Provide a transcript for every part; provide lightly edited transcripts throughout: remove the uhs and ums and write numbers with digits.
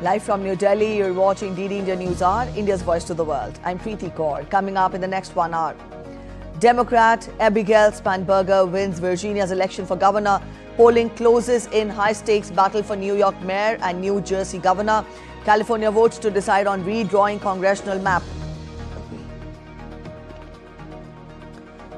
Live from New Delhi, you're watching DD India News Hour, India's voice to the world. I'm Preeti Kaur. Coming up in the next 1 hour, Democrat Abigail Spanberger wins Virginia's election for governor. Polling closes in high-stakes battle for New York mayor and New Jersey governor. California votes to decide on redrawing congressional map.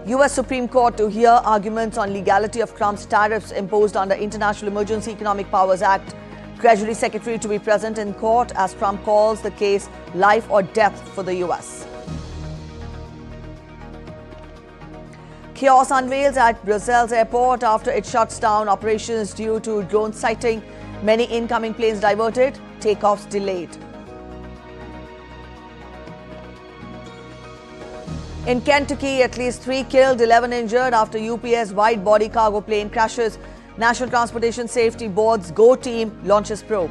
U.S. Supreme Court to hear arguments on legality of Trump's tariffs imposed under International Emergency Economic Powers Act. Treasury Secretary to be present in court as Trump calls the case life or death for the U.S. Chaos unveils at Brussels airport after it shuts down operations due to drone sighting. Many incoming planes diverted, takeoffs delayed. In Kentucky, at least 3 killed, 11 injured after UPS wide-body cargo plane crashes. National Transportation Safety Board's GO team launches probe.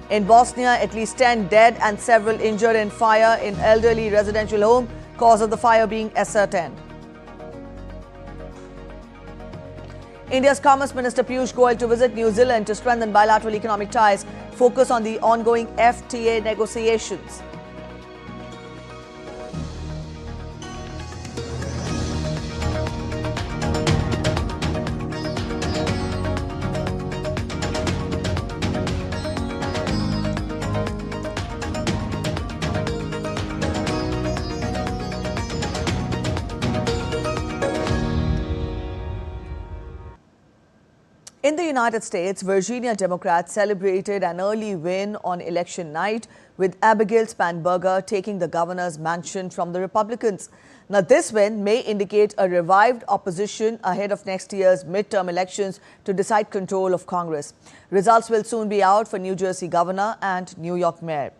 In Bosnia, at least 10 dead and several injured in fire in elderly residential home, cause of the fire being ascertained. India's Commerce Minister Piyush Goyal to visit New Zealand to strengthen bilateral economic ties, focus on the ongoing FTA negotiations. In the United States, Virginia Democrats celebrated an early win on election night with Abigail Spanberger taking the governor's mansion from the Republicans. Now, this win may indicate a revived opposition ahead of next year's midterm elections to decide control of Congress. Results will soon be out for New Jersey governor and New York mayor.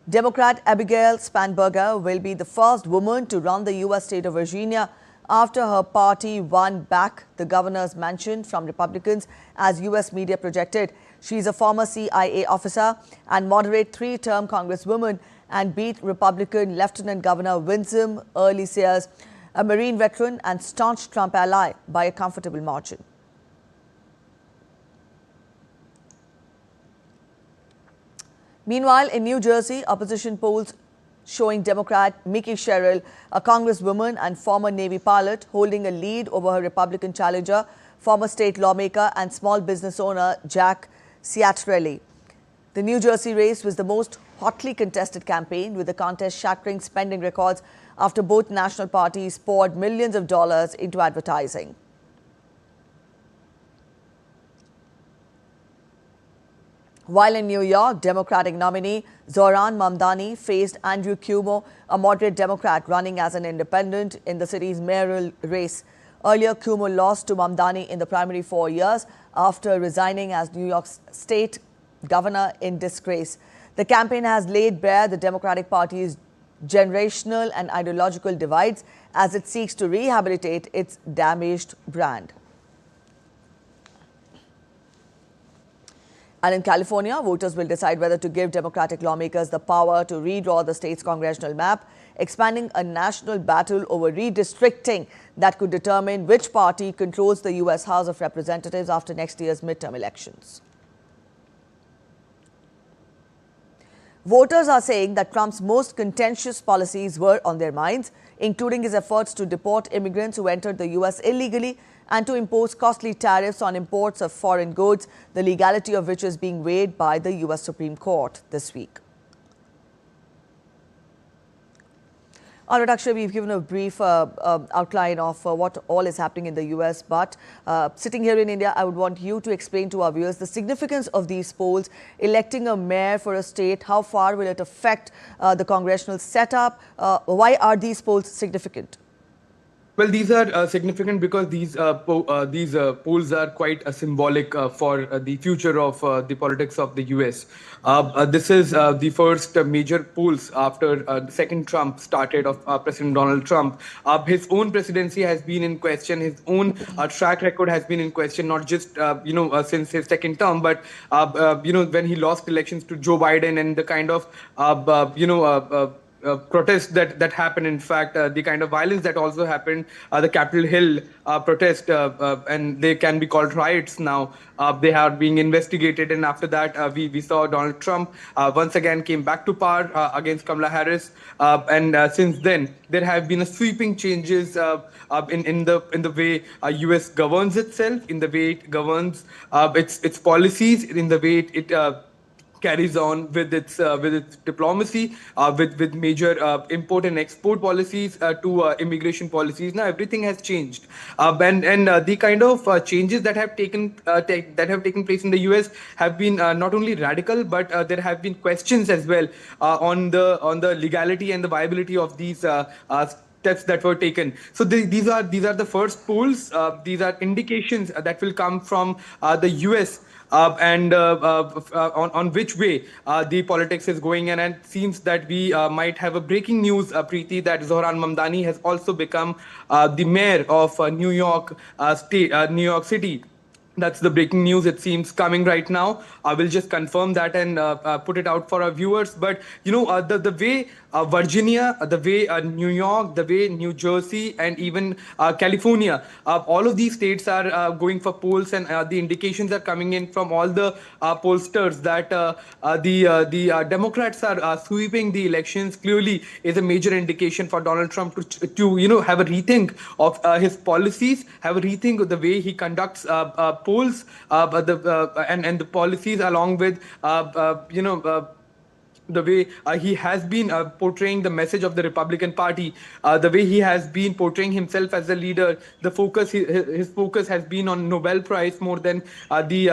Democrat Abigail Spanberger will be the first woman to run the U.S. state of Virginia after her party won back the governor's mansion from Republicans, as U.S. media projected. She is a former CIA officer and moderate 3-term congresswoman and beat Republican Lieutenant Governor Winsome Early-Sears, a Marine veteran and staunch Trump ally, by a comfortable margin. Meanwhile, in New Jersey, opposition polls showing Democrat Mickey Sherrill, a congresswoman and former Navy pilot, holding a lead over her Republican challenger, former state lawmaker and small business owner Jack Ciattarelli. The New Jersey race was the most hotly contested campaign, with the contest shattering spending records after both national parties poured millions of dollars into advertising. While in New York, Democratic nominee Zohran Mamdani faced Andrew Cuomo, a moderate Democrat running as an independent in the city's mayoral race. Earlier, Cuomo lost to Mamdani in the primary 4 years after resigning as New York state governor in disgrace. The campaign has laid bare the Democratic Party's generational and ideological divides as it seeks to rehabilitate its damaged brand. And in California, voters will decide whether to give Democratic lawmakers the power to redraw the state's congressional map, expanding a national battle over redistricting that could determine which party controls the U.S. House of Representatives after next year's midterm elections. Voters are saying that Trump's most contentious policies were on their minds, including his efforts to deport immigrants who entered the U.S. illegally and to impose costly tariffs on imports of foreign goods, the legality of which is being weighed by the U.S. Supreme Court this week. All right, Akshay, we've given a brief outline of what all is happening in the U.S., but sitting here in India, I would want you to explain to our viewers the significance of these polls. Electing a mayor for a state, how far will it affect the congressional setup? Why are these polls significant? Well, these are significant because these polls are quite symbolic for the future of the politics of the U.S. This is the first major polls after the second Trump started of President Donald Trump. His own presidency has been in question. His own track record has been in question, not just since his second term, but when he lost elections to Joe Biden and the kind of protests that happened. In fact, the kind of violence that also happened, the Capitol Hill protest, and they can be called riots now. They are being investigated, and after that, we saw Donald Trump once again came back to power against Kamala Harris, and since then there have been a sweeping changes in the way U.S. governs itself, in the way it governs its policies, in the way it carries on with its diplomacy, with major import and export policies to immigration policies. Now everything has changed, and the kind of changes that have taken place in the U.S. have been not only radical, but there have been questions as well on the legality and the viability of these. Steps that were taken. So these are the first polls. These are indications that will come from the U.S. And on which way the politics is going. And it seems that we might have a breaking news, Preeti, that Zohran Mamdani has also become the mayor of New York City. That's the breaking news, it seems, coming right now. I will just confirm that and put it out for our viewers. But, the way Virginia, the way New York, the way New Jersey, and even California, all of these states are going for polls, and the indications are coming in from all the pollsters that the Democrats are sweeping the elections. Clearly, is a major indication for Donald Trump to have a rethink of his policies, have a rethink of the way he conducts polls, and the policies, along with the way he has been portraying the message of the Republican Party, the way he has been portraying himself as a leader. The focus, his focus has been on Nobel Prize more than the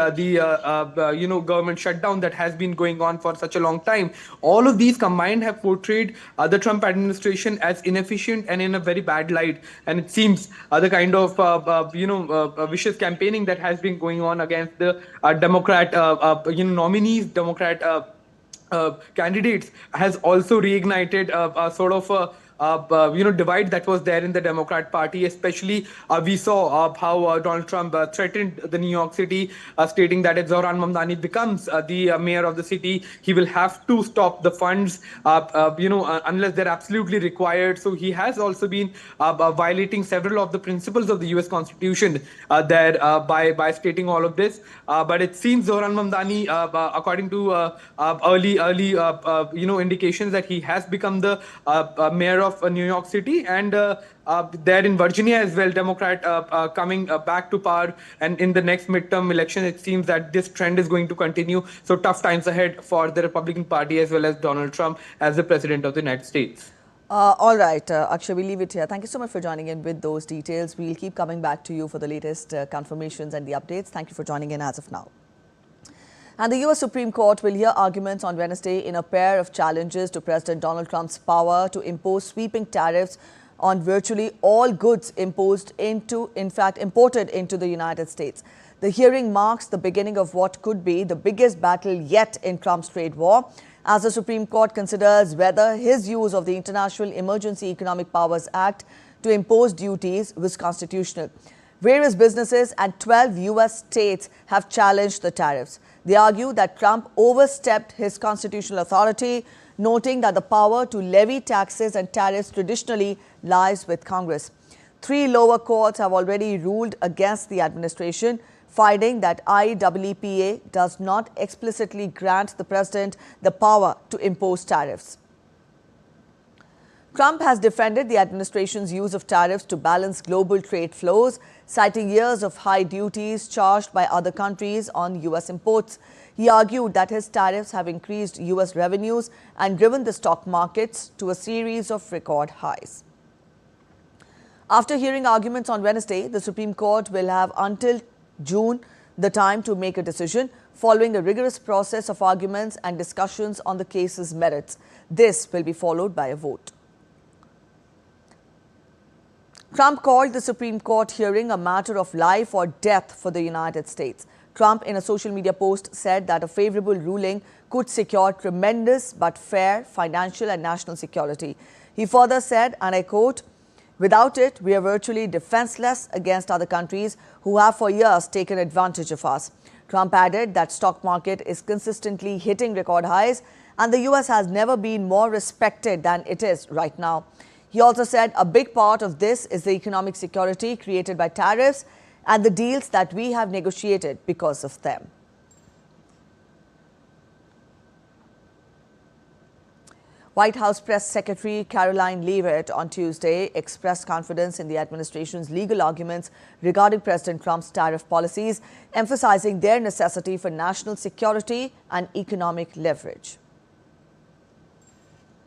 government shutdown that has been going on for such a long time. All of these combined have portrayed the Trump administration as inefficient and in a very bad light. And it seems the kind of vicious campaigning that has been going on against the Democrat nominees, Democrat candidates, has also reignited a sort of a divide that was there in the Democrat Party. Especially, we saw how Donald Trump threatened the New York City, stating that if Zohran Mamdani becomes the mayor of the city, he will have to stop the funds, unless they're absolutely required. So he has also been violating several of the principles of the U.S. Constitution there by stating all of this. But it seems Zohran Mamdani, according to early indications, that he has become the mayor of New York City, and there in Virginia as well, Democrat coming back to power, and in the next midterm election, it seems that this trend is going to continue. So tough times ahead for the Republican Party as well as Donald Trump as the President of the United States. All right, Akshay, we'll leave it here. Thank you so much for joining in with those details. We'll keep coming back to you for the latest confirmations and the updates. Thank you for joining in as of now. And the U.S. Supreme Court will hear arguments on Wednesday in a pair of challenges to President Donald Trump's power to impose sweeping tariffs on virtually all goods imported into the United States. The hearing marks the beginning of what could be the biggest battle yet in Trump's trade war, as the Supreme Court considers whether his use of the International Emergency Economic Powers Act to impose duties was constitutional. Various businesses and 12 U.S. states have challenged the tariffs. They argue that Trump overstepped his constitutional authority, noting that the power to levy taxes and tariffs traditionally lies with Congress. 3 lower courts have already ruled against the administration, finding that IEEPA does not explicitly grant the president the power to impose tariffs. Trump has defended the administration's use of tariffs to balance global trade flows, citing years of high duties charged by other countries on U.S. imports. He argued that his tariffs have increased U.S. revenues and driven the stock markets to a series of record highs. After hearing arguments on Wednesday, the Supreme Court will have until June the time to make a decision, following a rigorous process of arguments and discussions on the case's merits. This will be followed by a vote. Trump called the Supreme Court hearing a matter of life or death for the United States. Trump, in a social media post, said that a favorable ruling could secure tremendous but fair financial and national security. He further said, and I quote, "Without it, we are virtually defenseless against other countries who have for years taken advantage of us." Trump added that stock market is consistently hitting record highs and the US has never been more respected than it is right now. He also said a big part of this is the economic security created by tariffs and the deals that we have negotiated because of them. White House Press Secretary Caroline Leavitt on Tuesday expressed confidence in the administration's legal arguments regarding President Trump's tariff policies, emphasizing their necessity for national security and economic leverage.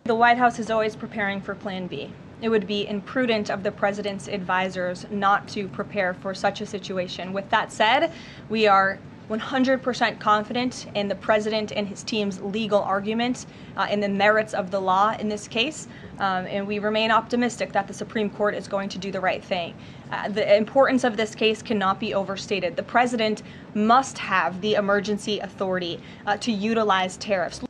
The White House is always preparing for Plan B. It would be imprudent of the president's advisors not to prepare for such a situation. With that said, we are 100% confident in the president and his team's legal arguments in the merits of the law in this case, and we remain optimistic that the Supreme Court is going to do the right thing. The importance of this case cannot be overstated. The president must have the emergency authority to utilize tariffs.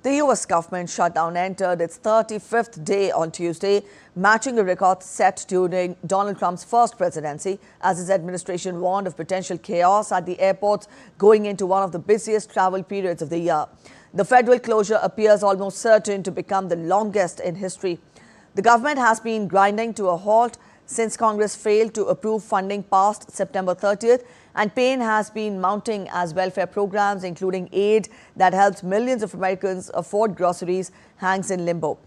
The U.S. government shutdown entered its 35th day on Tuesday, matching a record set during Donald Trump's first presidency, as his administration warned of potential chaos at the airports going into one of the busiest travel periods of the year. The federal closure appears almost certain to become the longest in history. The government has been grinding to a halt since Congress failed to approve funding past September 30th, and pain has been mounting as welfare programs, including aid that helps millions of Americans afford groceries, hangs in limbo.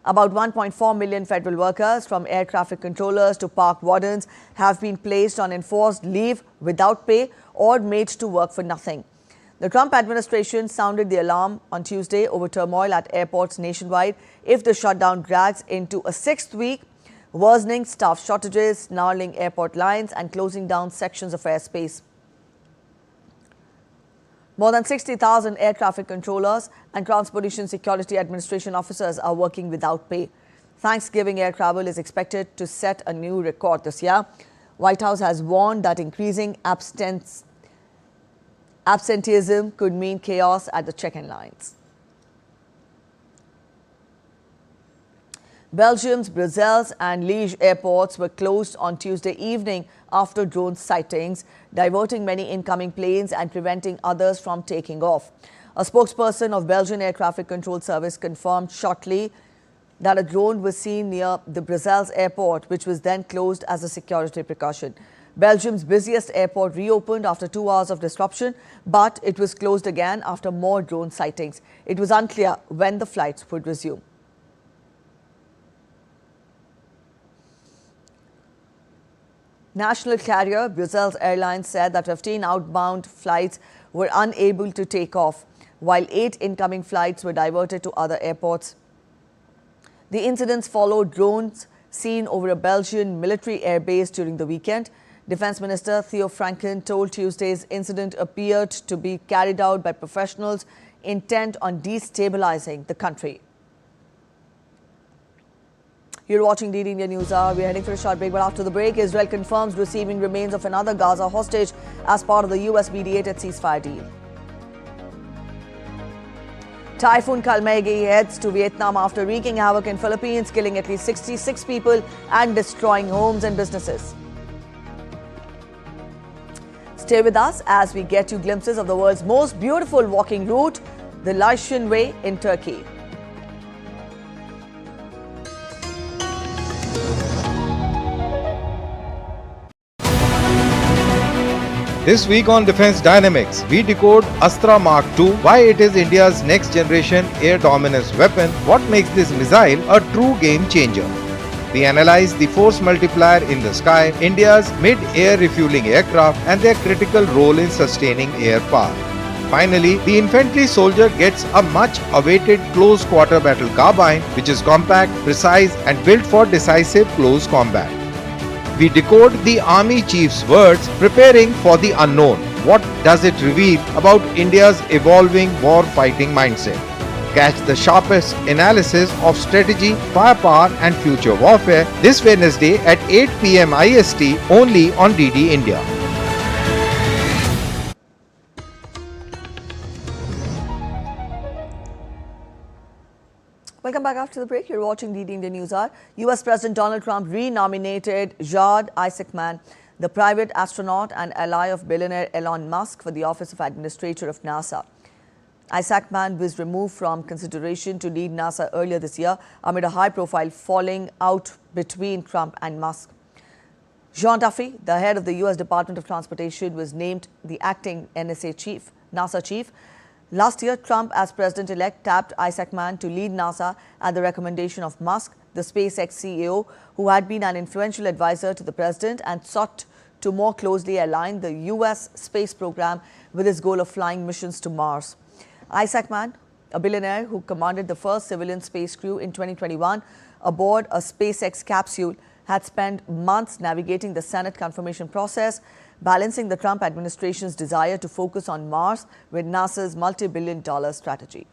About 1.4 million federal workers, from air traffic controllers to park wardens, have been placed on enforced leave without pay or made to work for nothing. The Trump administration sounded the alarm on Tuesday over turmoil at airports nationwide if the shutdown drags into a sixth week, worsening staff shortages, snarling airport lines, and closing down sections of airspace. More than 60,000 air traffic controllers and Transportation Security Administration officers are working without pay. Thanksgiving air travel is expected to set a new record this year. White House has warned that increasing absenteeism could mean chaos at the check-in lines. Belgium's Brussels and Liège airports were closed on Tuesday evening after drone sightings, diverting many incoming planes and preventing others from taking off. A spokesperson of Belgian Air Traffic Control Service confirmed shortly that a drone was seen near the Brussels airport, which was then closed as a security precaution. Belgium's busiest airport reopened after 2 hours of disruption, but it was closed again after more drone sightings. It was unclear when the flights would resume. National carrier Brussels Airlines said that 15 outbound flights were unable to take off, while 8 incoming flights were diverted to other airports. The incidents followed drones seen over a Belgian military airbase during the weekend. Defense Minister Theo Franken told Tuesday's incident appeared to be carried out by professionals intent on destabilizing the country. You're watching DD India News Hour. We're heading for a short break, but after the break, Israel confirms receiving remains of another Gaza hostage as part of the US-mediated ceasefire deal. Typhoon Kalmegi heads to Vietnam after wreaking havoc in Philippines, killing at least 66 people and destroying homes and businesses. Stay with us as we get you glimpses of the world's most beautiful walking route, the Lycian Way in Turkey. This week on Defense Dynamics, we decode Astra Mark II, why it is India's next generation air dominance weapon, what makes this missile a true game changer. We analyze the force multiplier in the sky, India's mid-air refueling aircraft and their critical role in sustaining air power. Finally, the infantry soldier gets a much-awaited close-quarter battle carbine, which is compact, precise and built for decisive close combat. We decode the Army Chief's words, preparing for the unknown. What does it reveal about India's evolving war-fighting mindset? Catch the sharpest analysis of strategy, firepower and future warfare this Wednesday at 8 p.m. IST only on DD India. Welcome back after the break. You're watching DD India News Hour. US President Donald Trump renominated Jad Isaacman, the private astronaut and ally of billionaire Elon Musk, for the office of Administrator of NASA. Isaac Mann was removed from consideration to lead NASA earlier this year amid a high-profile falling out between Trump and Musk. John Duffy, the head of the U.S. Department of Transportation, was named the acting NASA chief. Last year, Trump, as president-elect, tapped Isaac Mann to lead NASA at the recommendation of Musk, the SpaceX CEO, who had been an influential advisor to the president and sought to more closely align the U.S. space program with its goal of flying missions to Mars. Isaac Mann, a billionaire who commanded the first civilian space crew in 2021 aboard a SpaceX capsule, had spent months navigating the Senate confirmation process, balancing the Trump administration's desire to focus on Mars with NASA's multi-billion-dollar strategy.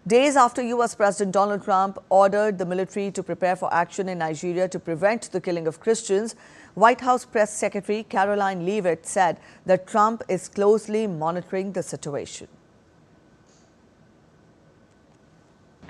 Days after U.S. President Donald Trump ordered the military to prepare for action in Nigeria to prevent the killing of Christians, White House Press Secretary Caroline Leavitt said that Trump is closely monitoring the situation.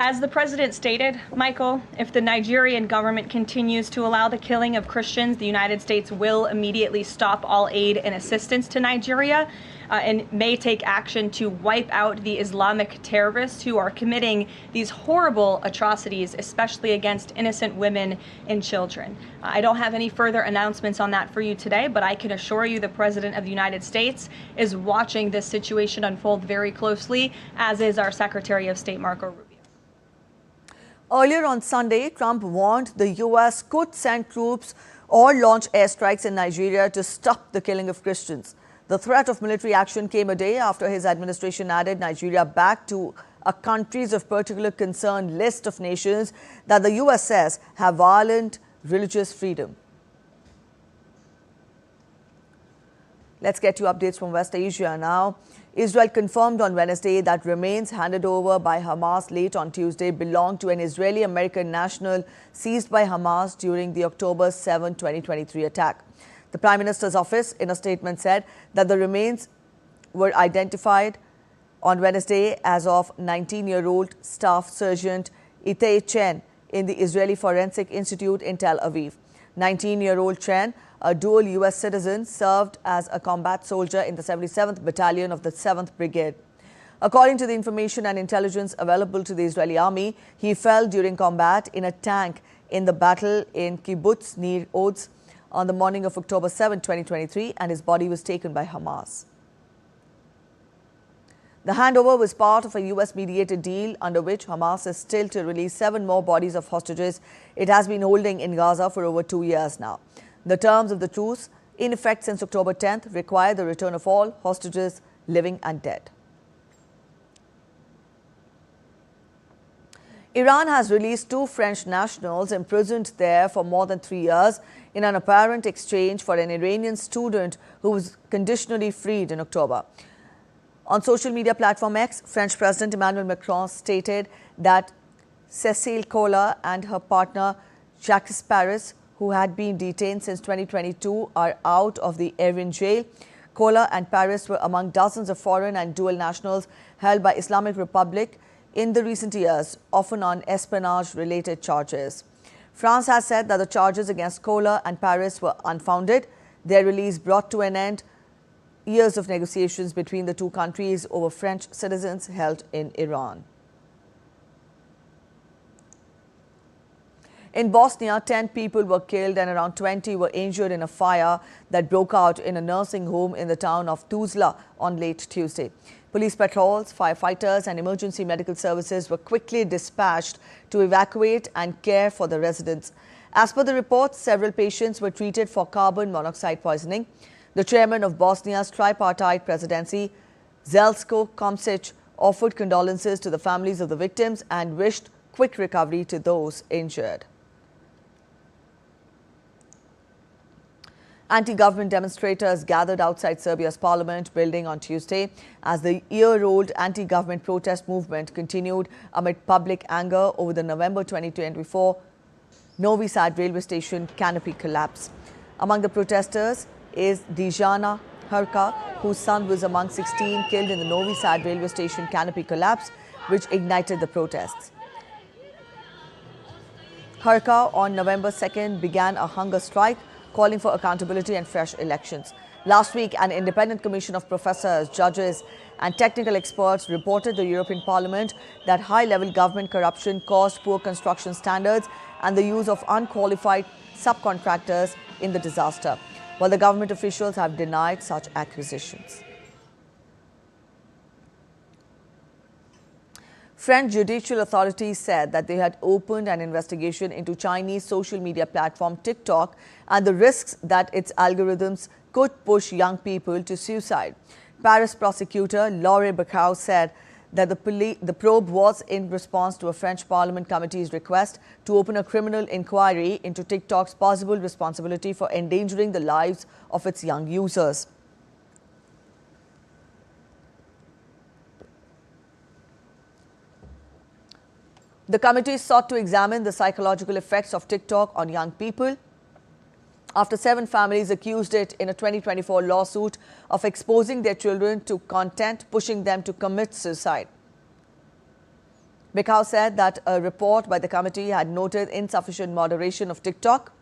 As the president stated, Michael, if the Nigerian government continues to allow the killing of Christians, the United States will immediately stop all aid and assistance to Nigeria and may take action to wipe out the Islamic terrorists who are committing these horrible atrocities, especially against innocent women and children. I don't have any further announcements on that for you today, but I can assure you the President of the United States is watching this situation unfold very closely, as is our Secretary of State, Marco Rubio. Earlier on Sunday, Trump warned the U.S. could send troops or launch airstrikes in Nigeria to stop the killing of Christians. The threat of military action came a day after his administration added Nigeria back to a countries of particular concern list of nations that the U.S. says have violent religious freedom. Let's get to updates from West Asia now. Israel confirmed on Wednesday that remains handed over by Hamas late on Tuesday belonged to an Israeli-American national seized by Hamas during the October 7, 2023 attack. The Prime Minister's office in a statement said that the remains were identified on Wednesday as of 19-year-old Staff Sergeant Itay Chen in the Israeli Forensic Institute in Tel Aviv. 19-year-old Chen, a dual U.S. citizen, served as a combat soldier in the 77th Battalion of the 7th Brigade. According to the information and intelligence available to the Israeli army, he fell during combat in a tank in the battle in Kibbutz Nir Oz on the morning of October 7, 2023, and his body was taken by Hamas. The handover was part of a U.S.-mediated deal under which Hamas is still to release 7 more bodies of hostages it has been holding in Gaza for over 2 years now. The terms of the truce, in effect since October 10th, require the return of all hostages, living and dead. Iran has released 2 French nationals imprisoned there for more than 3 years in an apparent exchange for an Iranian student who was conditionally freed in October. On social media platform X, French President Emmanuel Macron stated that Cécile Kohler and her partner Jacques Paris, who had been detained since 2022, are out of the Evin jail. Kohler and Paris were among dozens of foreign and dual nationals held by Islamic Republic in the recent years, often on espionage-related charges. France has said that the charges against Kohler and Paris were unfounded. Their release brought to an end years of negotiations between the two countries over French citizens held in Iran. In Bosnia, 10 people were killed and around 20 were injured in a fire that broke out in a nursing home in the town of Tuzla on late Tuesday. Police patrols, firefighters and emergency medical services were quickly dispatched to evacuate and care for the residents. As per the report, several patients were treated for carbon monoxide poisoning. The chairman of Bosnia's tripartite presidency, Zeljko Komšić, offered condolences to the families of the victims and wished quick recovery to those injured. Anti-government demonstrators gathered outside Serbia's parliament building on Tuesday as the year-old anti-government protest movement continued amid public anger over the November 2024 Novi Sad railway station canopy collapse. Among the protesters is Dijana Hrka, whose son was among 16 killed in the Novi Sad railway station canopy collapse, which ignited the protests. Hrka on November 2nd began a hunger strike calling for accountability and fresh elections. Last week, an independent commission of professors, judges and technical experts reported to the European Parliament that high-level government corruption caused poor construction standards and the use of unqualified subcontractors in the disaster, while the government officials have denied such accusations. French judicial authorities said that they had opened an investigation into Chinese social media platform TikTok and the risks that its algorithms could push young people to suicide. Paris prosecutor Laure Bacau said that the probe was in response to a French Parliament committee's request to open a criminal inquiry into TikTok's possible responsibility for endangering the lives of its young users. The committee sought to examine the psychological effects of TikTok on young people after 7 families accused it in a 2024 lawsuit of exposing their children to content pushing them to commit suicide. Bacau said that a report by the committee had noted insufficient moderation of TikTok,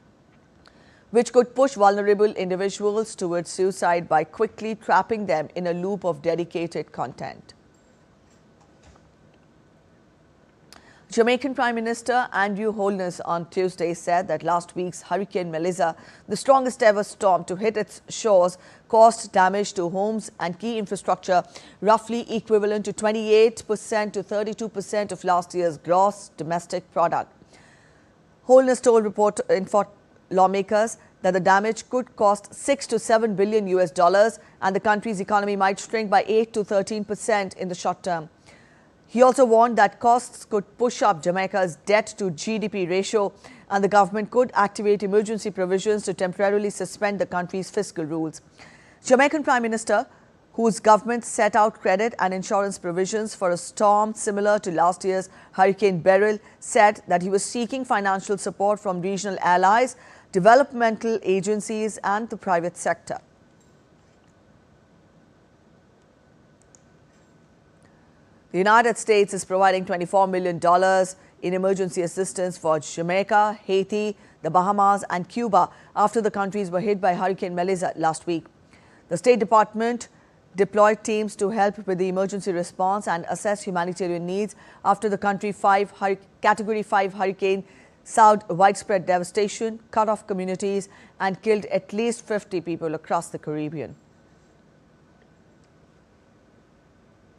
which could push vulnerable individuals towards suicide by quickly trapping them in a loop of dedicated content. Jamaican Prime Minister Andrew Holness on Tuesday said that last week's Hurricane Melissa, the strongest ever storm to hit its shores, caused damage to homes and key infrastructure roughly equivalent to 28% to 32% of last year's gross domestic product. Holness told lawmakers that the damage could cost $6 to $7 billion and the country's economy might shrink by 8 to 13% in the short term. He also warned that costs could push up Jamaica's debt to GDP ratio and the government could activate emergency provisions to temporarily suspend the country's fiscal rules. Jamaican Prime Minister, whose government set out credit and insurance provisions for a storm similar to last year's Hurricane Beryl, said that he was seeking financial support from regional allies, developmental agencies and the private sector. The United States is providing $24 million in emergency assistance for Jamaica, Haiti, the Bahamas and Cuba after the countries were hit by Hurricane Melissa last week. The State Department deployed teams to help with the emergency response and assess humanitarian needs after the Category 5 hurricane sowed widespread devastation, cut off communities and killed at least 50 people across the Caribbean.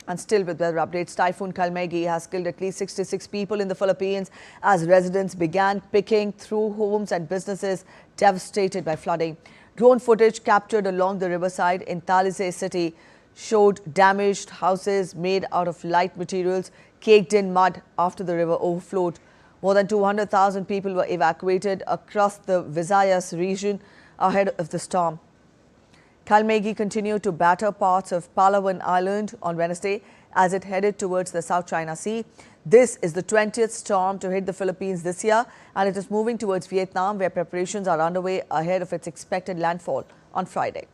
And still with weather updates, Typhoon Kalmegi has killed at least 66 people in the Philippines as residents began picking through homes and businesses devastated by flooding. Drone footage captured along the riverside in Talisay City showed damaged houses made out of light materials caked in mud after the river overflowed. More than 200,000 people were evacuated across the Visayas region ahead of the storm. Kalmegi continued to batter parts of Palawan Island on Wednesday as it headed towards the South China Sea. This is the 20th storm to hit the Philippines this year and it is moving towards Vietnam where preparations are underway ahead of its expected landfall on Friday.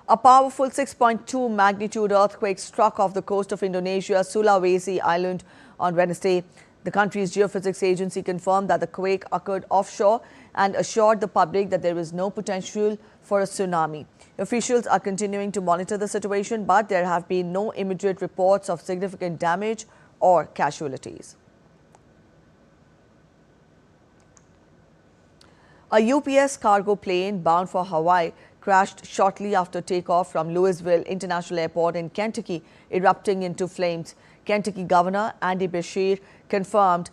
A powerful 6.2 magnitude earthquake struck off the coast of Indonesia's Sulawesi Island on Wednesday. The country's geophysics agency confirmed that the quake occurred offshore and assured the public that there is no potential for a tsunami. Officials are continuing to monitor the situation, but there have been no immediate reports of significant damage or casualties. A UPS cargo plane bound for Hawaii crashed shortly after takeoff from Louisville International Airport in Kentucky, erupting into flames. Kentucky Governor Andy Beshear confirmed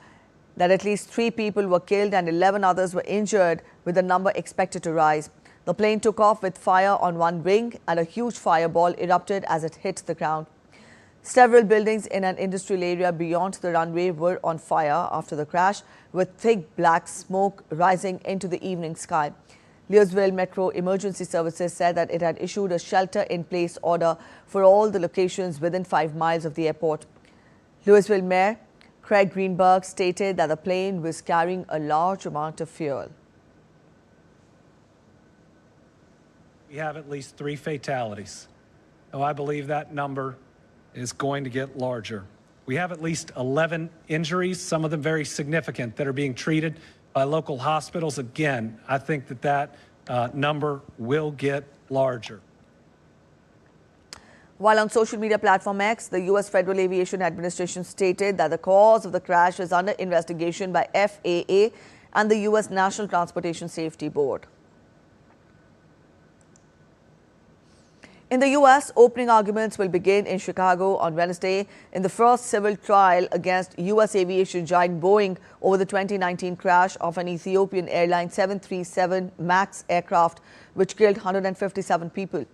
that at least 3 people were killed and 11 others were injured, with the number expected to rise. The plane took off with fire on one wing and a huge fireball erupted as it hit the ground. Several buildings in an industrial area beyond the runway were on fire after the crash, with thick black smoke rising into the evening sky. Louisville Metro Emergency Services said that it had issued a shelter-in-place order for all the locations within 5 miles of the airport. Louisville Mayor Craig Greenberg stated that the plane was carrying a large amount of fuel. We have at least 3 fatalities. Now, I believe that number is going to get larger. We have at least 11 injuries, some of them very significant, that are being treated by local hospitals. Again, I think that number will get larger. While on social media platform X, the U.S. Federal Aviation Administration stated that the cause of the crash is under investigation by FAA and the U.S. National Transportation Safety Board. In the U.S., opening arguments will begin in Chicago on Wednesday in the first civil trial against U.S. aviation giant Boeing over the 2019 crash of an Ethiopian Airlines 737 MAX aircraft, which killed 157 people.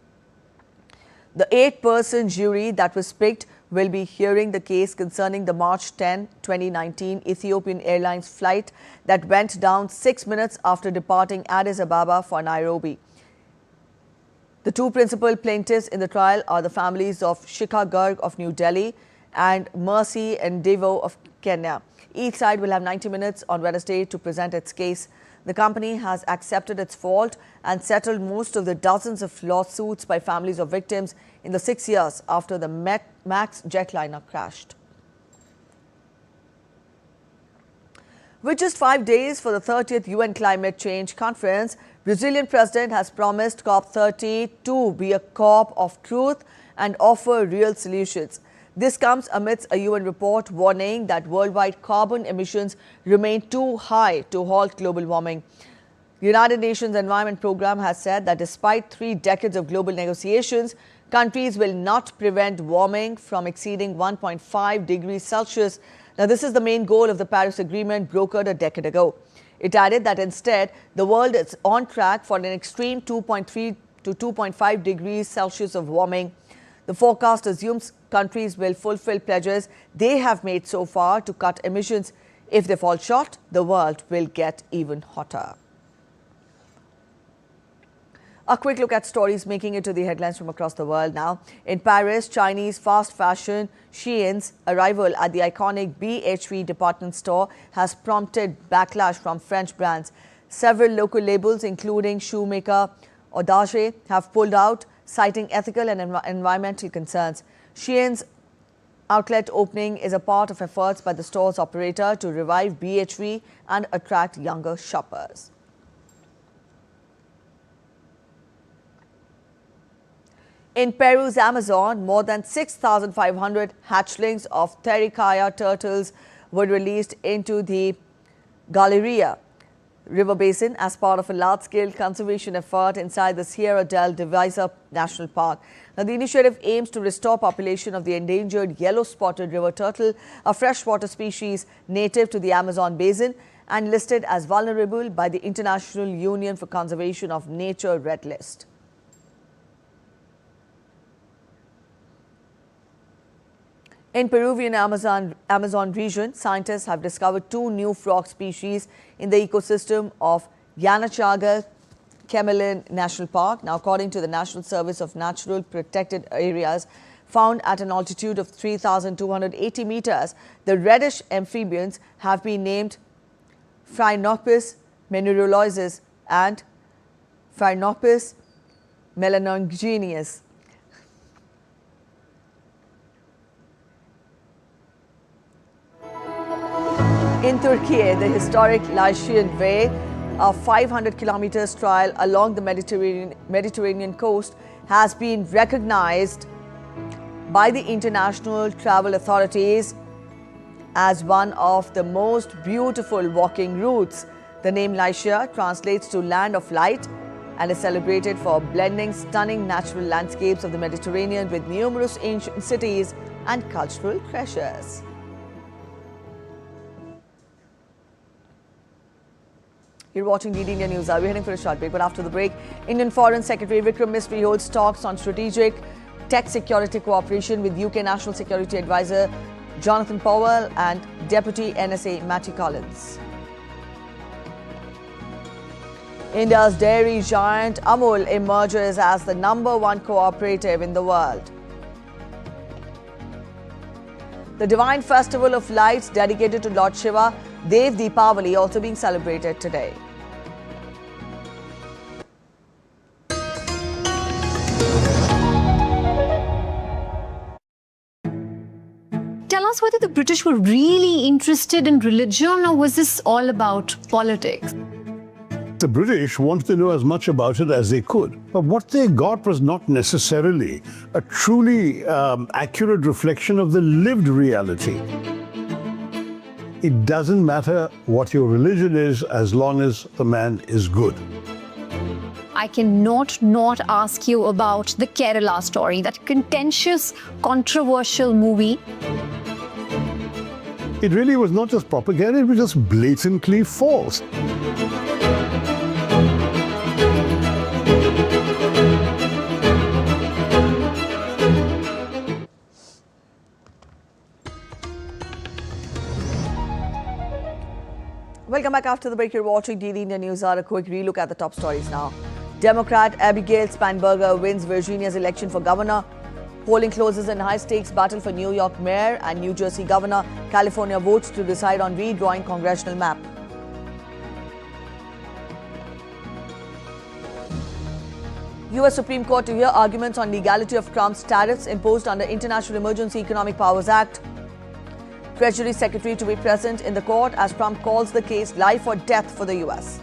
The 8-person jury that was picked will be hearing the case concerning the March 10, 2019 Ethiopian Airlines flight that went down 6 minutes after departing Addis Ababa for Nairobi. The two principal plaintiffs in the trial are the families of Shikha Garg of New Delhi and Mercy Ndevo of Kenya. Each side will have 90 minutes on Wednesday to present its case. The company has accepted its fault and settled most of the dozens of lawsuits by families of victims in the 6 years after the MAX jetliner crashed. With just 5 days for the 30th UN Climate Change Conference, Brazilian president has promised COP30 to be a COP of truth and offer real solutions. This comes amidst a UN report warning that worldwide carbon emissions remain too high to halt global warming. The United Nations Environment Programme has said that despite 3 decades of global negotiations, countries will not prevent warming from exceeding 1.5 degrees Celsius. Now, this is the main goal of the Paris Agreement brokered a decade ago. It added that instead, the world is on track for an extreme 2.3 to 2.5 degrees Celsius of warming. The forecast assumes countries will fulfill pledges they have made so far to cut emissions. If they fall short, the world will get even hotter. A quick look at stories making it to the headlines from across the world now. In Paris, Chinese fast fashion Shein's arrival at the iconic BHV department store has prompted backlash from French brands. Several local labels, including shoemaker Doordarshan, have pulled out, citing ethical and environmental concerns. Shein's outlet opening is a part of efforts by the store's operator to revive BHV and attract younger shoppers. In Peru's Amazon, more than 6,500 hatchlings of Terracotta turtles were released into the Galleria River Basin as part of a large-scale conservation effort inside the Sierra del Divisa National Park. Now, the initiative aims to restore population of the endangered yellow-spotted river turtle, a freshwater species native to the Amazon basin and listed as vulnerable by the International Union for Conservation of Nature Red List. In Peruvian Amazon region, scientists have discovered 2 new frog species in the ecosystem of Yanachaga Camelin National Park. Now, according to the National Service of Natural Protected Areas, found at an altitude of 3,280 meters, the reddish amphibians have been named Phrynops menurolysis and Phrynops melanogenius. In Turkey, the historic Lycian Way, a 500 kilometers trail along the Mediterranean coast, has been recognized by the international travel authorities as one of the most beautiful walking routes. The name Lycia translates to land of light and is celebrated for blending stunning natural landscapes of the Mediterranean with numerous ancient cities and cultural treasures. You're watching DD India News. We're heading for a short break, but after the break, Indian Foreign Secretary Vikram Misri holds talks on strategic tech security cooperation with UK National Security Advisor Jonathan Powell and Deputy NSA Matty Collins. India's dairy giant Amul emerges as the #1 cooperative in the world. The Divine Festival of Lights dedicated to Lord Shiva, Dev Deepavali, also being celebrated today. Tell us us whether the British were really interested in religion, or was this all about politics? The British wanted to know as much about it as they could. But what they got was not necessarily a truly accurate reflection of the lived reality. It doesn't matter what your religion is as long as the man is good. I cannot not ask you about the Kerala story, that contentious, controversial movie. It really was not just propaganda, it was just blatantly false. Welcome back after the break. You're watching DD India News Hour. A quick relook at the top stories now. Democrat Abigail Spanberger wins Virginia's election for governor. Polling closes in high-stakes battle for New York mayor and New Jersey governor. California votes to decide on redrawing congressional map. U.S. Supreme Court to hear arguments on legality of Trump's tariffs imposed under International Emergency Economic Powers Act. Treasury Secretary to be present in the court as Trump calls the case life or death for the U.S.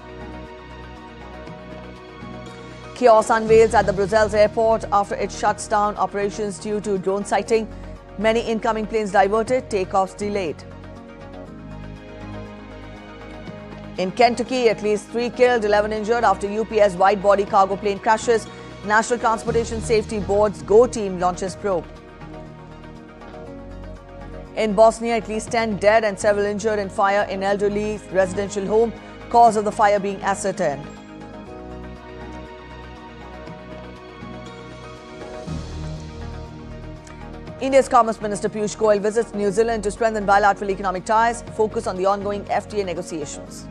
Chaos unveils at the Brussels airport after it shuts down operations due to drone sighting. Many incoming planes diverted, takeoffs delayed. In Kentucky, at least 3 killed, 11 injured after UPS wide-body cargo plane crashes. National Transportation Safety Board's GO team launches probe. In Bosnia, at least 10 dead and several injured in fire in elderly residential home. Cause of the fire being ascertained. India's Commerce Minister Piyush Goyal visits New Zealand to strengthen bilateral economic ties, focus on the ongoing FTA negotiations.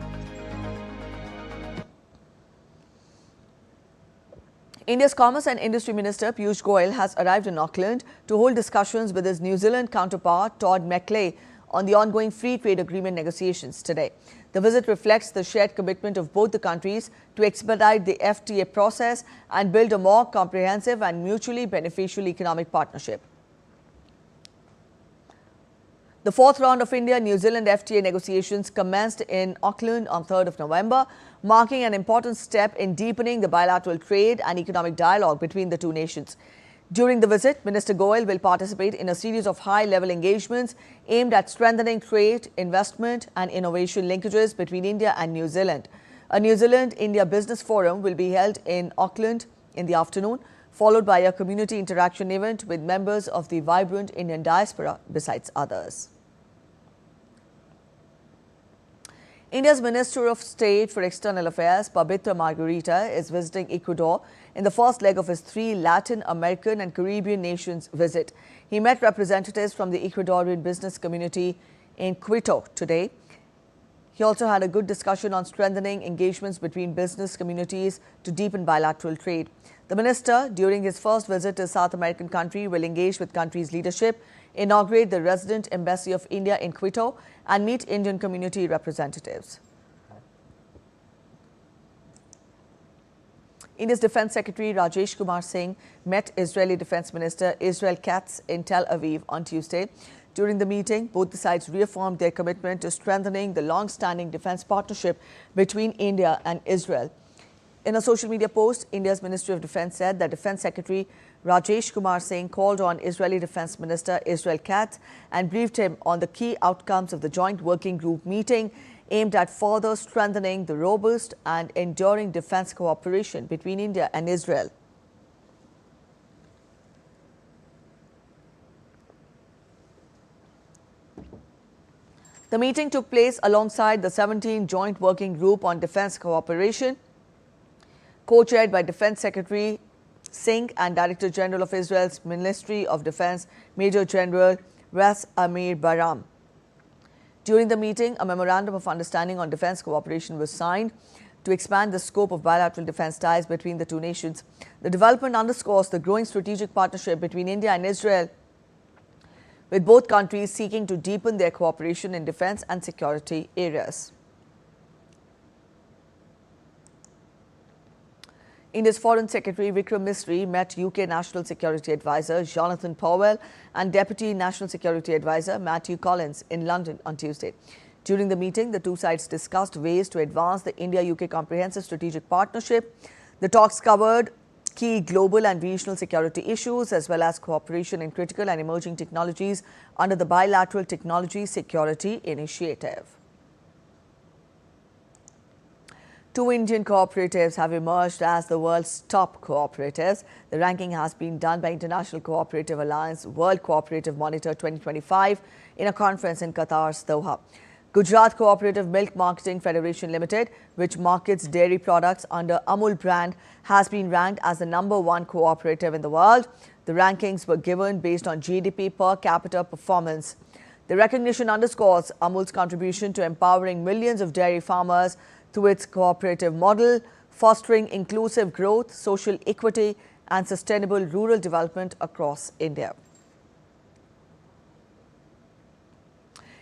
India's Commerce and Industry Minister Piyush Goyal has arrived in Auckland to hold discussions with his New Zealand counterpart Todd McClay on the ongoing free trade agreement negotiations today. The visit reflects the shared commitment of both the countries to expedite the FTA process and build a more comprehensive and mutually beneficial economic partnership. The fourth round of India-New Zealand FTA negotiations commenced in Auckland on 3rd of November, marking an important step in deepening the bilateral trade and economic dialogue between the two nations. During the visit, Minister Goyal will participate in a series of high-level engagements aimed at strengthening trade, investment and innovation linkages between India and New Zealand. A New Zealand-India Business Forum will be held in Auckland in the afternoon, followed by a community interaction event with members of the vibrant Indian diaspora, besides others. India's Minister of State for External Affairs, Pabitra Margarita, is visiting Ecuador in the first leg of his 3 Latin American and Caribbean nations visit. He met representatives from the Ecuadorian business community in Quito today. He also had a good discussion on strengthening engagements between business communities to deepen bilateral trade. The minister, during his first visit to a South American country, will engage with country's leadership, inaugurate the resident embassy of India in Quito, and meet Indian community representatives. India's Defence Secretary Rajesh Kumar Singh met Israeli Defence Minister Israel Katz in Tel Aviv on Tuesday. During the meeting, both the sides reaffirmed their commitment to strengthening the long-standing defence partnership between India and Israel. In a social media post, India's Ministry of Defence said that Defence Secretary Rajesh Kumar Singh called on Israeli Defence Minister Israel Katz and briefed him on the key outcomes of the joint working group meeting aimed at further strengthening the robust and enduring defence cooperation between India and Israel. The meeting took place alongside the 17th Joint Working Group on Defence Cooperation, co-chaired by Defence Secretary Singh and Director General of Israel's Ministry of Defence, Major General Ras Amir Baram. During the meeting, a memorandum of understanding on defence cooperation was signed to expand the scope of bilateral defence ties between the two nations. The development underscores the growing strategic partnership between India and Israel, with both countries seeking to deepen their cooperation in defence and security areas. India's Foreign Secretary Vikram Misri met UK National Security Advisor Jonathan Powell and Deputy National Security Advisor Matthew Collins in London on Tuesday. During the meeting, the two sides discussed ways to advance the India-UK Comprehensive Strategic Partnership. The talks covered key global and regional security issues as well as cooperation in critical and emerging technologies under the Bilateral Technology Security Initiative. Two Indian cooperatives have emerged as the world's top cooperatives. The ranking has been done by International Cooperative Alliance World Cooperative Monitor 2025 in a conference in Qatar's Doha. Gujarat Cooperative Milk Marketing Federation Limited, which markets dairy products under Amul brand, has been ranked as the #1 cooperative in the world. The rankings were given based on GDP per capita performance. The recognition underscores Amul's contribution to empowering millions of dairy farmers through its cooperative model, fostering inclusive growth, social equity and sustainable rural development across India.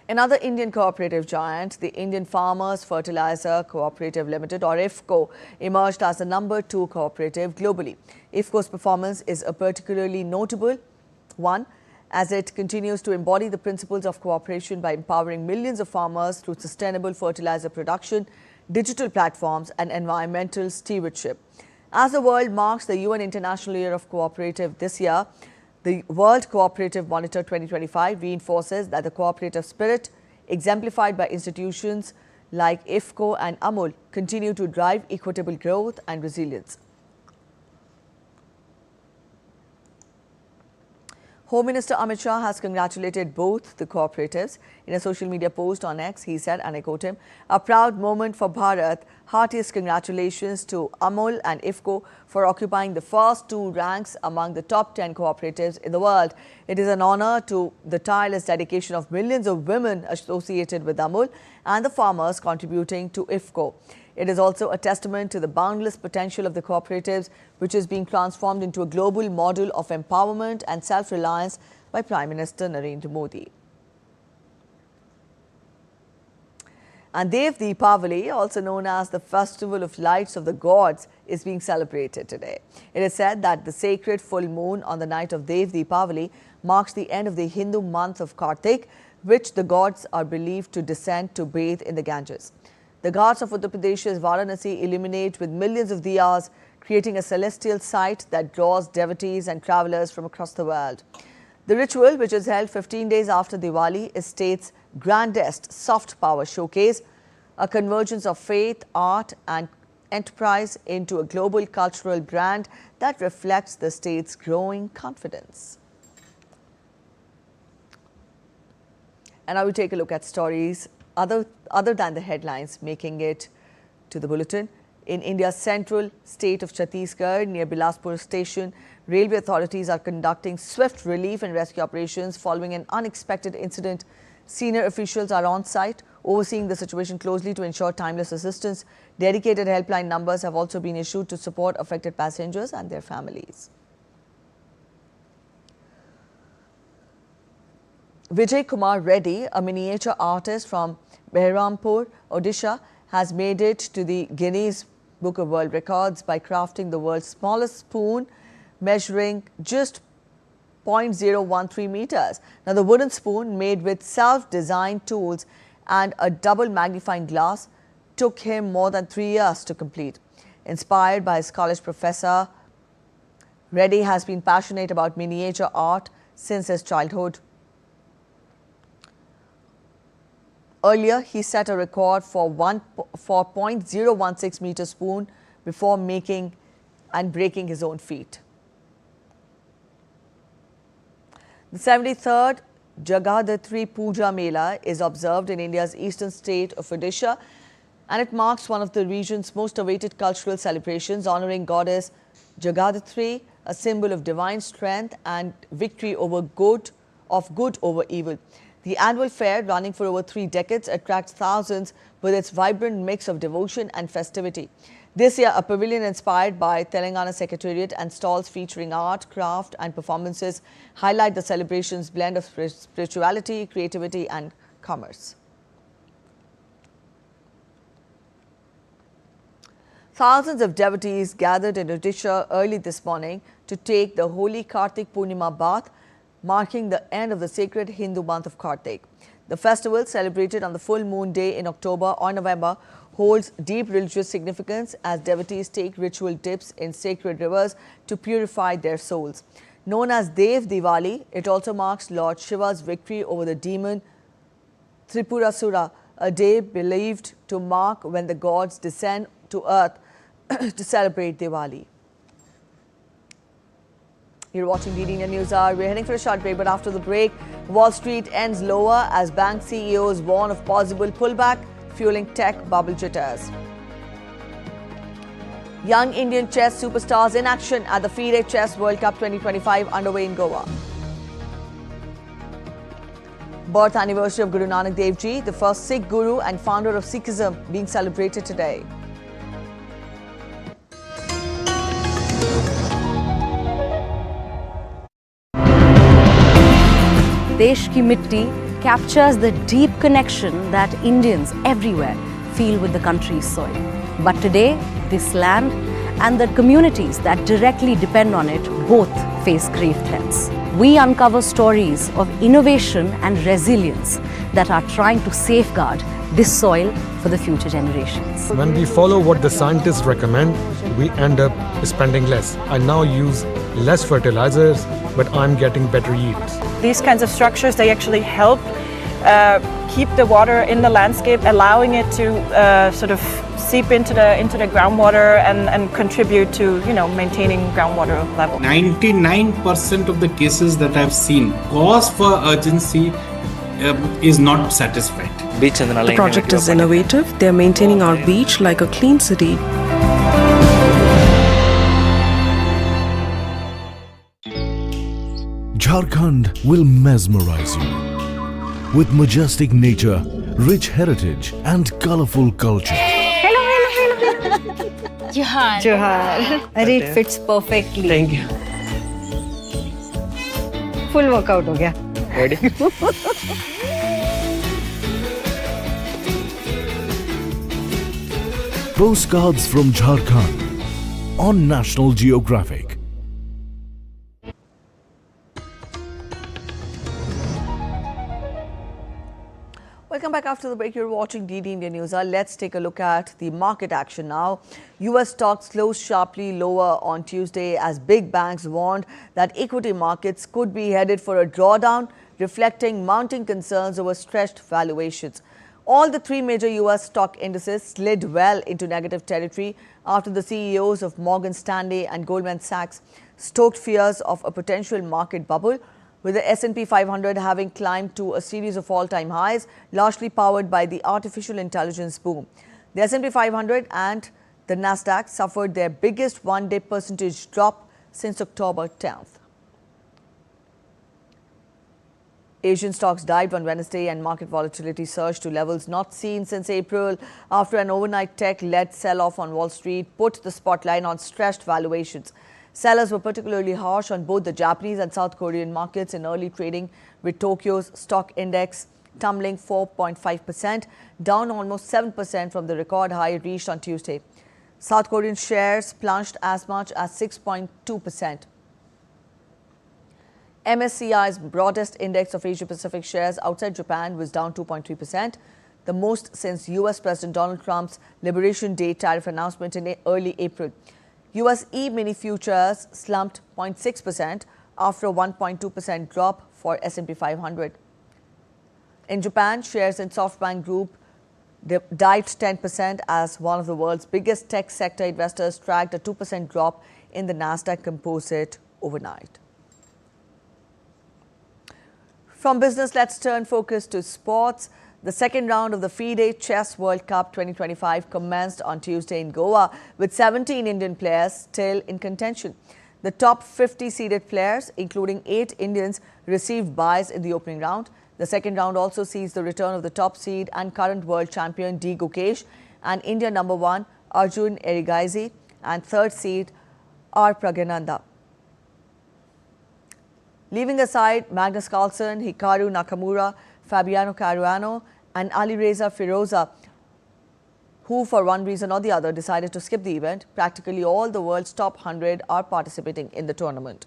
Another Indian cooperative giant, the Indian Farmers Fertilizer Cooperative Limited or IFFCO, emerged as the #2 cooperative globally. IFFCO's performance is a particularly notable one as it continues to embody the principles of cooperation by empowering millions of farmers through sustainable fertilizer production, digital platforms and environmental stewardship. As the world marks the UN International Year of Cooperative this year, the World Cooperative Monitor 2025 reinforces that the cooperative spirit, exemplified by institutions like IFFCO and Amul, continue to drive equitable growth and resilience. Home Minister Amit Shah has congratulated both the cooperatives. In a social media post on X, he said, and I quote him, "A proud moment for Bharat. Heartiest congratulations to Amul and IFFCO for occupying the first two ranks among the top 10 cooperatives in the world. It is an honor to the tireless dedication of millions of women associated with Amul and the farmers contributing to IFFCO. It is also a testament to the boundless potential of the cooperatives, which is being transformed into a global model of empowerment and self-reliance by Prime Minister Narendra Modi." And Dev Deepavali, also known as the Festival of Lights of the Gods, is being celebrated today. It is said that the sacred full moon on the night of Dev Deepavali marks the end of the Hindu month of Kartik, which the gods are believed to descend to bathe in the Ganges. The Ghats of Uttar Pradesh's Varanasi illuminate with millions of diyas, creating a celestial sight that draws devotees and travellers from across the world. The ritual, which is held 15 days after Diwali, is state's grandest soft power showcase, a convergence of faith, art and enterprise into a global cultural brand that reflects the state's growing confidence. And now we take a look at stories other than the headlines making it to the bulletin. In India's central state of Chhattisgarh, near Bilaspur station, railway authorities are conducting swift relief and rescue operations following an unexpected incident. Senior officials are on site, overseeing the situation closely to ensure timeless assistance. Dedicated helpline numbers have also been issued to support affected passengers and their families. Vijay Kumar Reddy, a miniature artist from Behrampur, Odisha, has made it to the Guinness Book of World Records by crafting the world's smallest spoon, measuring just 0.013 meters. Now, the wooden spoon, made with self-designed tools and a double magnifying glass, took him more than 3 years to complete. Inspired by his college professor, Reddy has been passionate about miniature art since his childhood. Earlier, he set a record for 0.016 meter spoon before making and breaking his own feat. The 73rd Jagadhatri Puja Mela is observed in India's eastern state of Odisha, and it marks one of the region's most awaited cultural celebrations, honouring goddess Jagadhatri, a symbol of divine strength and victory over good over evil. The annual fair, running for over 3 decades, attracts thousands with its vibrant mix of devotion and festivity. This year, a pavilion inspired by Telangana Secretariat and stalls featuring art, craft and performances highlight the celebration's blend of spirituality, creativity and commerce. Thousands of devotees gathered in Odisha early this morning to take the holy Kartik Purnima bath, marking the end of the sacred Hindu month of Kartik. The festival, celebrated on the full moon day in October or November, holds deep religious significance as devotees take ritual dips in sacred rivers to purify their souls. Known as Dev Diwali, it also marks Lord Shiva's victory over the demon Tripurasura, a day believed to mark when the gods descend to earth to celebrate Diwali. You're watching DD India News Hour. We're heading for a short break, but after the break, Wall Street ends lower as bank CEOs warn of possible pullback, fueling tech bubble jitters. Young Indian chess superstars in action at the FIDE Chess World Cup 2025 underway in Goa. Birth anniversary of Guru Nanak Dev Ji, the first Sikh Guru and founder of Sikhism, being celebrated today. Desh Ki Mitti captures the deep connection that Indians everywhere feel with the country's soil. But today, this land and the communities that directly depend on it both face grave threats. We uncover stories of innovation and resilience that are trying to safeguard this soil for the future generations. When we follow what the scientists recommend, we end up spending less. I now use less fertilizers, but I'm getting better yields. These kinds of structures, they actually help keep the water in the landscape, allowing it to sort of seep into the groundwater and contribute to maintaining groundwater level. 99% of the cases that I've seen, cause for urgency is not satisfied. The project is innovative. They are maintaining our beach like a clean city. Jharkhand will mesmerize you with majestic nature, rich heritage and colorful culture. Johar. Johar. It fits perfectly. Thank you. Full workout ho gaya. Ready? Postcards from Jharkhand on National Geographic. Welcome back after the break. You're watching DD India News. Let's take a look at the market action now. US stocks closed sharply lower on Tuesday as big banks warned that equity markets could be headed for a drawdown, reflecting mounting concerns over stretched valuations. All the three major US stock indices slid well into negative territory after the CEOs of Morgan Stanley and Goldman Sachs stoked fears of a potential market bubble, with the S&P 500 having climbed to a series of all-time highs, largely powered by the artificial intelligence boom. The S&P 500 and the Nasdaq suffered their biggest one-day percentage drop since October 10th. Asian stocks dived on Wednesday and market volatility surged to levels not seen since April after an overnight tech-led sell-off on Wall Street put the spotlight on stretched valuations. Sellers were particularly harsh on both the Japanese and South Korean markets in early trading, with Tokyo's stock index tumbling 4.5%, down almost 7% from the record high reached on Tuesday. South Korean shares plunged as much as 6.2%. MSCI's broadest index of Asia-Pacific shares outside Japan was down 2.3%, the most since US President Donald Trump's Liberation Day tariff announcement in early April. US E-mini futures slumped 0.6% after a 1.2% drop for S&P 500. In Japan, shares in SoftBank Group dived 10% as one of the world's biggest tech sector investors tracked a 2% drop in the Nasdaq Composite overnight. From business, let's turn focus to sports. The second round of the FIDE Chess World Cup 2025 commenced on Tuesday in Goa, with 17 Indian players still in contention. The top 50 seeded players, including 8 Indians, received byes in the opening round. The second round also sees the return of the top seed and current world champion D. Gukesh and India number 1 Arjun Erigaizi and third seed R. Pragyananda. Leaving aside Magnus Carlsen, Hikaru Nakamura, Fabiano Caruano and Alireza Firoza, who for one reason or the other decided to skip the event. Practically all the world's top 100 are participating in the tournament.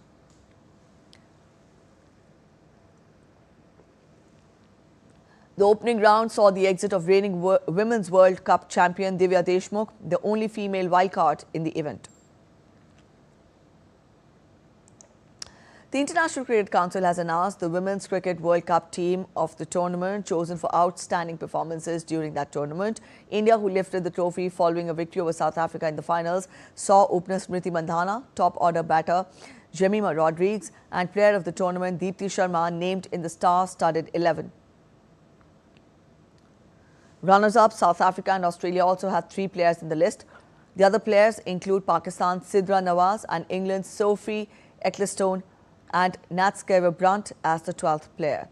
The opening round saw the exit of reigning Women's World Cup champion Divya Deshmukh, the only female wildcard in the event. The International Cricket Council has announced the Women's Cricket World Cup team of the tournament chosen for outstanding performances during that tournament. India, who lifted the trophy following a victory over South Africa in the finals, saw opener Smriti Mandhana, top order batter Jemima Rodrigues and player of the tournament Deepti Sharma named in the star-studded 11. Runners-up South Africa and Australia also had 3 players in the list. The other players include Pakistan's Sidra Nawaz and England's Sophie Ecclestone and Nat Scaver-Brunt as the 12th player.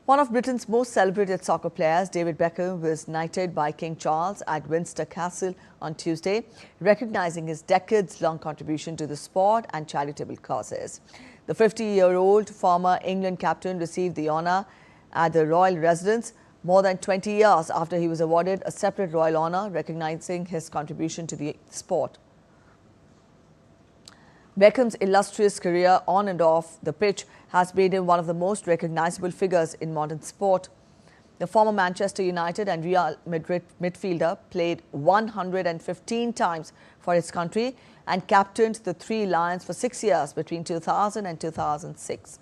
One of Britain's most celebrated soccer players, David Beckham, was knighted by King Charles at Windsor Castle on Tuesday, recognizing his decades-long contribution to the sport and charitable causes. The 50-year-old former England captain received the honour at the royal residence more than 20 years after he was awarded a separate royal honour recognizing his contribution to the sport. Beckham's illustrious career on and off the pitch has made him one of the most recognizable figures in modern sport. The former Manchester United and Real Madrid midfielder played 115 times for his country and captained the Three Lions for 6 years between 2000 and 2006.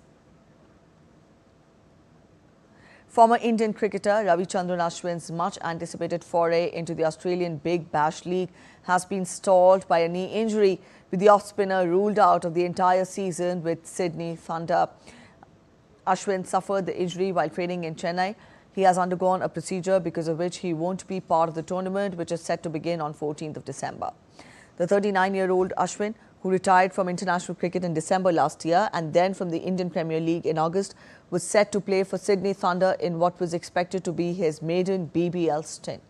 Former Indian cricketer Ravichandran Ashwin's much-anticipated foray into the Australian Big Bash League has been stalled by a knee injury, with the off-spinner ruled out of the entire season with Sydney Thunder. Ashwin suffered the injury while training in Chennai. He has undergone a procedure because of which he won't be part of the tournament, which is set to begin on 14th of December. The 39-year-old Ashwin, who retired from international cricket in December last year and then from the Indian Premier League in August, was set to play for Sydney Thunder in what was expected to be his maiden BBL stint.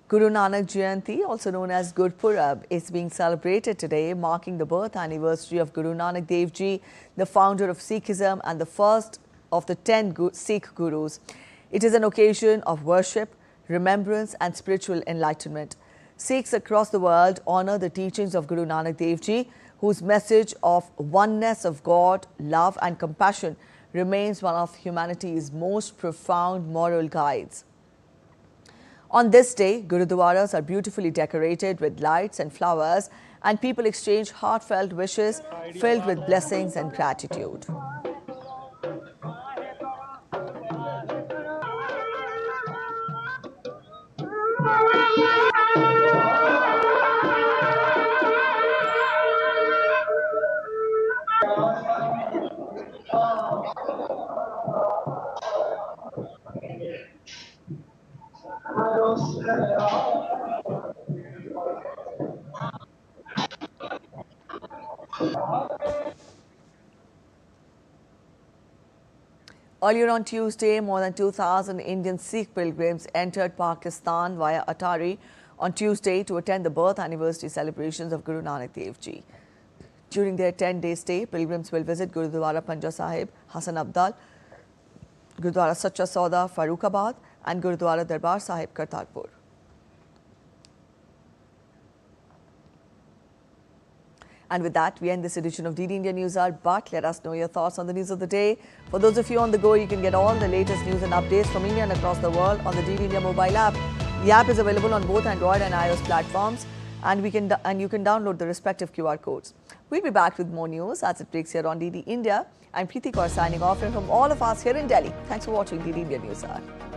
Guru Nanak Jayanti, also known as Gurpurab, is being celebrated today, marking the birth anniversary of Guru Nanak Dev Ji, the founder of Sikhism and the first of the 10 Sikh Gurus. It is an occasion of worship, remembrance and spiritual enlightenment. Sikhs across the world honor the teachings of Guru Nanak Dev Ji, whose message of oneness of God, love and compassion remains one of humanity's most profound moral guides. On this day, Gurudwaras are beautifully decorated with lights and flowers, and people exchange heartfelt wishes filled with blessings and gratitude. Earlier on Tuesday, more than 2,000 Indian Sikh pilgrims entered Pakistan via Attari on Tuesday to attend the birth anniversary celebrations of Guru Nanak Dev Ji. During their 10-day stay, pilgrims will visit Gurudwara Panja Sahib, Hasan Abdal, Gurudwara Sacha Sauda, Farooqabad and Gurudwara Darbar Sahib, Kartarpur. And with that, we end this edition of DD India News Hour. But let us know your thoughts on the news of the day. For those of you on the go, you can get all the latest news and updates from India and across the world on the DD India mobile app. The app is available on both Android and iOS platforms, and you can download the respective QR codes. We'll be back with more news as it breaks here on DD India. I'm Preeti Kaur signing off, and from all of us here in Delhi, thanks for watching DD India News Hour.